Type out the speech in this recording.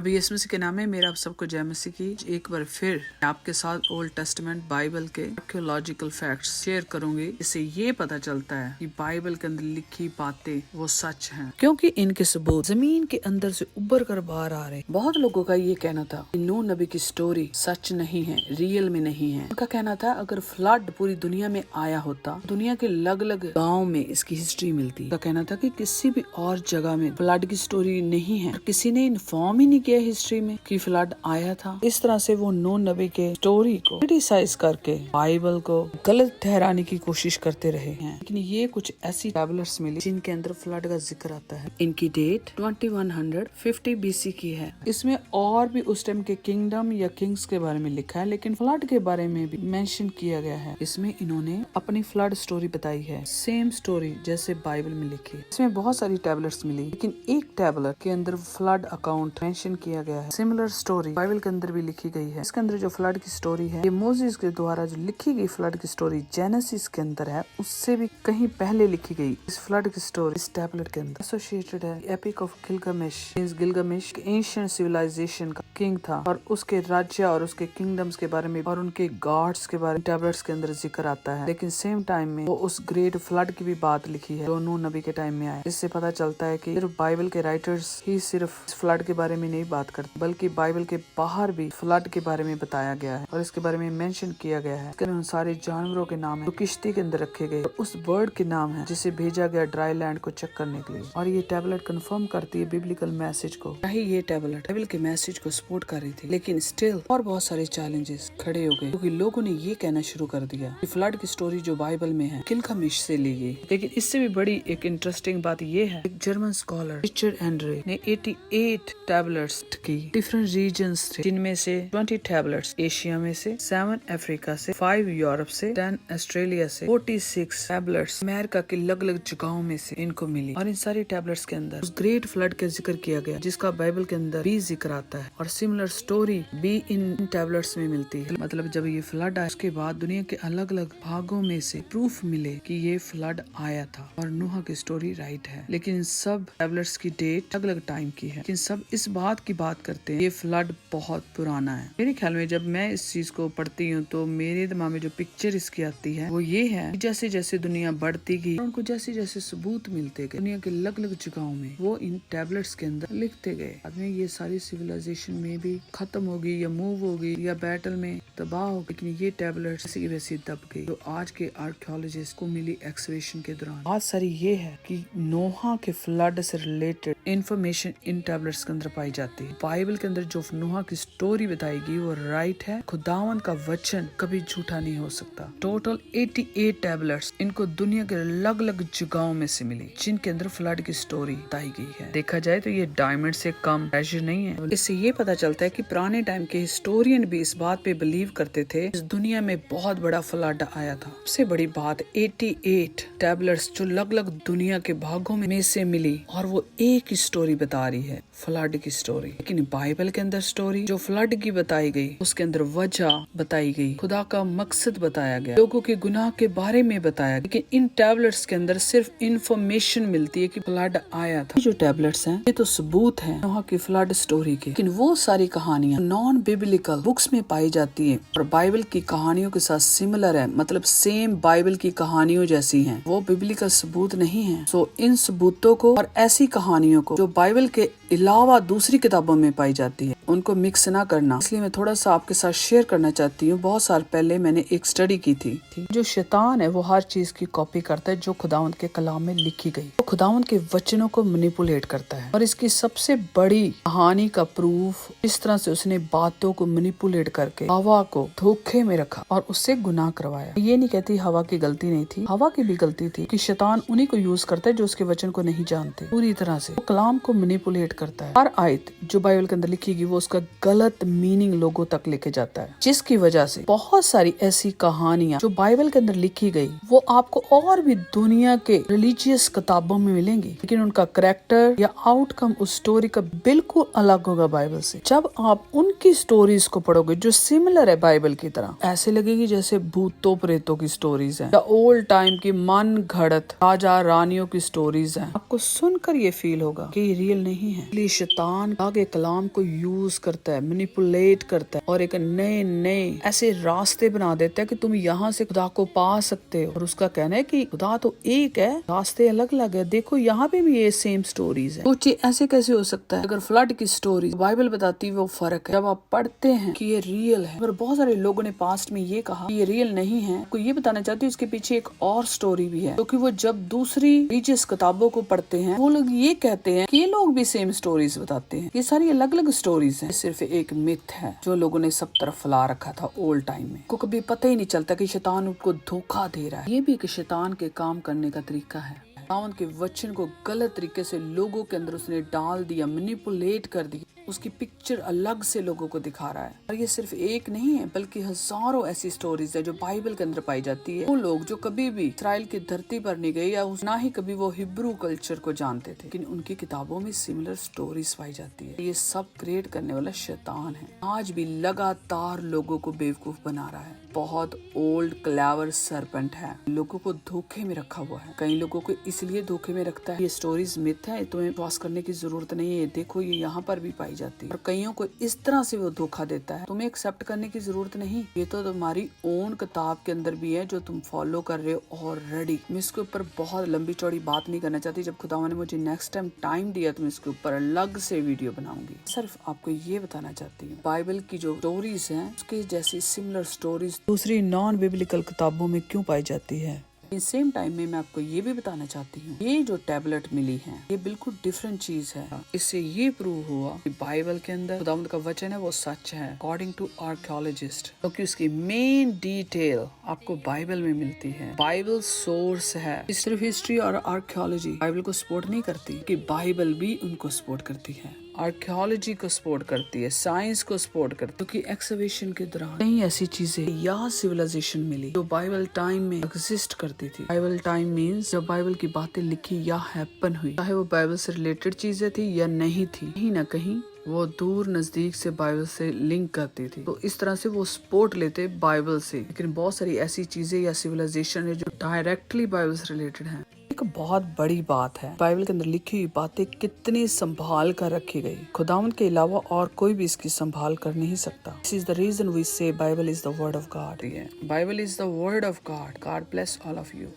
अभी यीशु मसीह के नाम में मेरा आप सबको जय मसीह की। एक बार फिर आपके साथ ओल्ड टेस्टामेंट बाइबल के आर्कियोलॉजिकल फैक्ट्स शेयर करूंगी। इससे ये पता चलता है कि बाइबल के अंदर लिखी बातें वो सच हैं, क्योंकि इनके सबूत जमीन के अंदर से उभर कर बाहर आ रहे हैं। बहुत लोगों का ये कहना था कि नूह नबी की स्टोरी सच नहीं है, रियल में नहीं है। उनका कहना था अगर फ्लड पूरी दुनिया में आया होता, दुनिया के अलग अलग गाँव में इसकी हिस्ट्री मिलती। उनका कहना था कि किसी भी और जगह में फ्लड की स्टोरी नहीं है, किसी ने इन्फॉर्म ही नहीं किया हिस्ट्री में कि फ्लड आया था। इस तरह से वो नूह नबी के स्टोरी को क्रिटिसाइज करके बाइबल को गलत ठहराने की कोशिश करते रहे हैं। लेकिन ये कुछ ऐसी टैबलेट्स मिली जिनके अंदर फ्लड का जिक्र आता है। इनकी डेट 2150 BC की है। इसमें और भी उस टाइम के किंगडम या किंग्स के बारे में लिखा है, लेकिन फ्लड के बारे में भी मेंशन किया गया है। इसमें इन्होंने अपनी फ्लड स्टोरी बताई है, सेम स्टोरी जैसे बाइबल में लिखी। इसमें बहुत सारी टैबलेट्स मिली, लेकिन एक टैबलेट के अंदर फ्लड अकाउंट मेंशन किया गया है। सिमिलर स्टोरी बाइबल के अंदर भी लिखी गई है। इसके अंदर जो फ्लड की स्टोरी है, ये मोसेस के द्वारा जो लिखी गई फ्लड की स्टोरी जेनेसिस के अंदर है, उससे भी कहीं पहले लिखी गई। इस फ्लड की स्टोरी इस टैबलेट के अंदर एसोसिएटेड है। Epic of Gilgamesh, Gilgamesh ancient civilization का किंग था और उसके राज्य और उसके किंगडम्स के बारे में और उनके गॉड्स के बारे में टैबलेट्स के अंदर जिक्र आता है। लेकिन सेम टाइम में वो उस ग्रेट फ्लड की भी बात लिखी है जो नूह नबी के टाइम में आया। इससे पता चलता है कि सिर्फ बाइबल के राइटर्स ही सिर्फ इस फ्लड के बारे में नहीं बात करते, बल्कि बाइबल के बाहर भी फ्लड के बारे में बताया गया है और इसके बारे में मेंशन किया गया है। इसके उन सारे जानवरों के नाम है जो किश्ती के अंदर रखे गए और उस बर्ड के नाम है जिसे भेजा गया ड्राई लैंड को चेक करने के लिए। और ये टैबलेट कंफर्म करती है बिब्लिकल मैसेज को। चाहे ये टैबलेट बाइबल के मैसेज को सपोर्ट कर रही थी, लेकिन स्टिल और बहुत सारे चैलेंजेस खड़े हो गए, क्योंकि लोगों ने ये कहना शुरू कर दिया कि फ्लड की स्टोरी जो बाइबल में है गिलगामेश से ली गई। लेकिन इससे भी बड़ी एक इंटरेस्टिंग बात ये है, एक जर्मन स्कॉलर रिचर्ड एंड्रे ने 88 टैबलेट्स की डिफरेंट रीजन्स थे, जिनमें से 20 टैबलेट्स एशिया में से, 7 अफ्रीका से, 5 यूरोप से, 10 ऑस्ट्रेलिया से, 46 टैबलेट्स अमेरिका के अलग अलग जगहों में से इनको मिली। और इन सारी टैबलेट्स के अंदर उस ग्रेट फ्लड का जिक्र किया गया जिसका बाइबल के अंदर भी जिक्र आता है और सिमिलर स्टोरी भी इन टैबलेट्स में मिलती है। मतलब जब ये फ्लड आया उसके बाद दुनिया के अलग अलग भागों में से प्रूफ मिले कि ये फ्लड आया था और नूह की स्टोरी राइट है। लेकिन सब टैबलेट्स की डेट अलग अलग टाइम की है, लेकिन सब इस बात की बात करते हैं ये फ्लड बहुत पुराना है। मेरे ख्याल में जब मैं इस चीज को पढ़ती हूँ तो मेरे दिमाग में जो पिक्चर इसकी आती है वो ये है, जैसे जैसे दुनिया बढ़ती गई उनको जैसे जैसे सबूत मिलते गए दुनिया के अलग अलग जगहों में, वो इन टैबलेट्स के अंदर लिखते गए। बाद में ये सारी सिविलाइजेशन में भी खत्म होगी या मूव होगी या बैटल में तबाह हो, लेकिन ये टैबलेट्स ऐसी की वैसी दब गई जो आज के आर्कियोलॉजिस्ट को मिली एक्सकवेशन के दौरान। बात सारी ये है कि नोहा के फ्लड से रिलेटेड इंफॉर्मेशन इन टैबलेट्स के अंदर पाई जाती है। बाइबल के अंदर जो नोहा की स्टोरी बताएगी वो राइट है। खुदावन का वचन कभी झूठा नहीं हो सकता। टोटल 88 टैबलेट्स इनको दुनिया के अलग अलग जगहों में से मिली जिनके अंदर फ्लड की स्टोरी बताई गई है। देखा जाए तो ये डायमंड से कम ट्रेजर नहीं है। इससे ये पता चलता है कि पुराने टाइम के हिस्टोरियन भी इस बात पे बिलीव करते थे इस दुनिया में बहुत बड़ा फ्लड आया था। सबसे बड़ी बात 88 टैबलेट्स जो अलग अलग दुनिया के भागों में से मिली और वो एक ही स्टोरी बता रही है, फ्लड की स्टोरी। लेकिन बाइबल के अंदर स्टोरी जो फ्लड की बताई गई उसके अंदर वजह बताई गई, खुदा का मकसद बताया गया, लोगों के गुनाह के बारे में बताया। लेकिन इन टैबलेट्स के अंदर सिर्फ इंफॉर्मेशन मिलती है कि फ्लड आया था। जो टैबलेट्स हैं ये तो सबूत हैं नोहा की फ्लड स्टोरी के, लेकिन वो सारी कहानियां नॉन बिब्लिकल बुक्स में पाई जाती है और बाइबल की कहानियों के साथ सिमिलर है, मतलब सेम बाइबल की कहानियों जैसी हैं। वो बिब्लिकल सबूत नहीं है। सो इन सबूतों को और ऐसी कहानियों को जो बाइबल के अलावा दूसरी किताबों में पाई जाती है उनको मिक्स ना करना। इसलिए मैं थोड़ा सा आपके साथ शेयर करना चाहती हूँ। बहुत साल पहले मैंने एक स्टडी की थी। जो शैतान है वो हर चीज की कॉपी करता है जो खुदावंद के कलाम में लिखी गई, तो खुदावंद के वचनों को मैनिपुलेट करता है। और इसकी सबसे बड़ी कहानी का प्रूफ इस तरह से उसने बातों को मैनिपुलेट करके हवा को धोखे में रखा और उससे गुनाह करवाया। ये नहीं कहती हवा की गलती नहीं थी, हवा की भी गलती थी कि शैतान उन्हीं को यूज करता है जो उसके वचन को नहीं जानते। पूरी तरह से वो कलाम को मैनिपुलेट करता है। हर आयत जो बाइबल के अंदर लिखी गई वो उसका गलत मीनिंग लोगों तक लेके जाता है, जिसकी वजह से बहुत सारी ऐसी कहानियां जो बाइबल के अंदर लिखी गई वो आपको और भी दुनिया के रिलीजियस किताबों में मिलेंगी, लेकिन उनका करैक्टर या आउटकम उस स्टोरी का बिल्कुल अलग होगा बाइबल से। जब आप उनकी स्टोरीज को पढ़ोगे जो सिमिलर है बाइबल की तरह, ऐसे लगेगी जैसे भूतों प्रेतों की स्टोरीज हैं या ओल्ड टाइम की मन घड़त राजा रानियों की स्टोरीज हैं। आपको सुनकर ये फील होगा कि ये रियल नहीं है। इसलिए शैतान आगे कलाम को यूज करता है, मैनिपुलेट करता है और एक नए नए ऐसे रास्ते बना देता है कि तुम यहाँ से खुदा को पा सकते हो। और उसका कहना है कि खुदा तो एक है, रास्ते अलग अलग है। देखो यहाँ पे भी ये सेम स्टोरीज है। सोचिए ऐसे कैसे हो सकता है? अगर फ्लड की स्टोरी बाइबल बताती है वो फर्क है। जब आप पढ़ते हैं कि ये रियल है, अगर बहुत सारे लोगों ने पास्ट में ये कहा कि ये रियल नहीं है, आपको ये बताना चाहती हूँ इसके पीछे एक और स्टोरी भी है, क्योंकि वो जब दूसरी रिलीजियस किताबों को पढ़ते हैं वो लोग ये कहते हैं कि ये लोग भी सेम स्टोरीज बताते हैं। ये सारी अलग अलग स्टोरीज हैं, सिर्फ एक मिथ है जो लोगों ने सब तरफ फैला रखा था ओल्ड टाइम में। को कभी पता ही नहीं चलता कि शैतान उनको धोखा दे रहा है। ये भी एक शैतान के काम करने का तरीका है। खुदावंद के वचन को गलत तरीके से लोगों के अंदर उसने डाल दिया, मैनिपुलेट कर दिया, उसकी पिक्चर अलग से लोगों को दिखा रहा है। और ये सिर्फ एक नहीं है बल्कि हजारों ऐसी स्टोरीज है जो बाइबल के अंदर पाई जाती है। वो लोग जो कभी भी इस्राएल की धरती पर नहीं गए या ना ही कभी वो हिब्रू कल्चर को जानते थे, लेकिन उनकी किताबों में सिमिलर स्टोरीज पाई जाती है। ये सब क्रिएट करने वाला शैतान है। आज भी लगातार लोगों को बेवकूफ बना रहा है। बहुत ओल्ड क्लेवर सर्पेंट है, लोगों को धोखे में रखा हुआ है। कई लोगों को इसलिए धोखे में रखता है, ये स्टोरीज मिथ है, तुम्हें विश्वास करने की जरूरत नहीं है, देखो ये यहाँ पर भी पाई जाती है। और कईयों को इस तरह से वो धोखा देता है, तुम्हें एक्सेप्ट करने की जरूरत नहीं, ये तो तुम्हारी ओन किताब के अंदर भी है जो तुम फॉलो कर रहे हो ऑलरेडी। मैं इसके ऊपर बहुत लंबी चौड़ी बात नहीं करना चाहती। जब खुदा ने मुझे नेक्स्ट टाइम टाइम दिया तो मैं इसके ऊपर अलग से वीडियो बनाऊंगी। सिर्फ आपको ये बताना चाहती हूँ बाइबल की जो स्टोरीज हैं उसके जैसी सिमिलर स्टोरीज दूसरी नॉन बिब्लिकल किताबों में क्यों पाई जाती है। सेम टाइम में मैं आपको ये भी बताना चाहती हूँ ये जो टैबलेट मिली है ये बिल्कुल डिफरेंट चीज है। इससे ये प्रूव हुआ कि बाइबल के अंदर खुदावंद का वचन है वो सच है अकॉर्डिंग टू आर्कियोलॉजिस्ट, क्योंकि उसकी मेन डिटेल आपको बाइबल में मिलती है। बाइबल सोर्स है। सिर्फ हिस्ट्री और आर्कियोलॉजी बाइबल को सपोर्ट नहीं करती कि बाइबल भी उनको सपोर्ट करती है। आर्कियोलॉजी को सपोर्ट करती है, साइंस को सपोर्ट करती है, क्योंकि एक्सकवेशन के दौरान कई ऐसी चीजें या सिविलाइजेशन मिली जो बाइबल टाइम में एग्जिस्ट करती थी। बाइबल टाइम मींस जब बाइबल की बातें लिखी या हैपन हुई, चाहे वो बाइबल से रिलेटेड चीजें थी या नहीं थी, कहीं ना कहीं वो दूर नजदीक से बाइबल से लिंक करती थी। तो इस तरह से वो सपोर्ट लेते बाइबल से। लेकिन बहुत सारी ऐसी चीजें या सिविलाइजेशन है जो डायरेक्टली बाइबल से रिलेटेड है। एक बहुत बड़ी बात है बाइबल के अंदर लिखी हुई बातें कितनी संभाल कर रखी गई। खुदावंद के अलावा और कोई भी इसकी संभाल कर नहीं सकता। This is the reason we say Bible is the word of God. Bible is the word of God. God bless all of you.